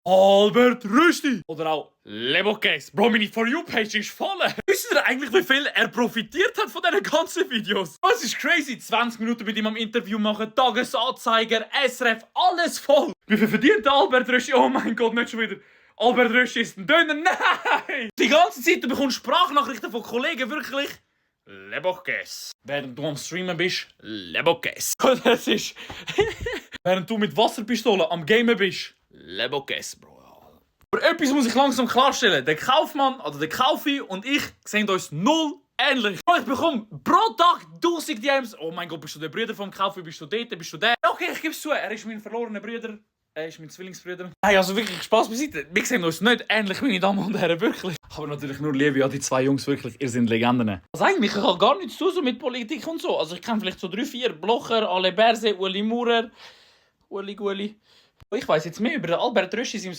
Albert Rösti. Oder auch Lebokes. Bro, meine For You-Page ist voll. Wisst ihr eigentlich, wie viel er profitiert hat von diesen ganzen Videos? Das ist crazy. 20 Minuten mit ihm am Interview machen, Tagesanzeiger, SRF, alles voll. Wie viel verdient der Albert Rösti? Oh mein Gott, nicht schon wieder. Albert Rösti ist ein Döner. Nein! Die ganze Zeit, du bekommst Sprachnachrichten von Kollegen, wirklich. Lebokes. Während du am Streamen bist, Lebokes. Das ist... Während du mit Wasserpistole am Gamen bist, Lebokes, Bro. Aber etwas muss ich langsam klarstellen. Der Kaufmann, also der Kaufi und ich sehen uns null ähnlich. Ich bekomme pro Tag 1000 DMs. Oh mein Gott, bist du der Bruder vom Kaufi? Bist du dort? Bist du der? Okay, ich gebe es zu. Er ist mein verlorener Bruder. Er ist mein Zwillingsbruder. Nein, also wirklich, Spaß beiseite. Wir sehen uns nicht ähnlich, meine Damen und Herren, wirklich. Aber natürlich nur Liebe an die zwei Jungs, wirklich. Ihr seid Legenden. Also eigentlich, ich habe gar nichts zu tun so mit Politik und so. Also ich kenne vielleicht so 3-4 Blocher, Ale Berse, Uli Maurer, Uli Guli. Ich weiss jetzt mehr über Albert Rösti,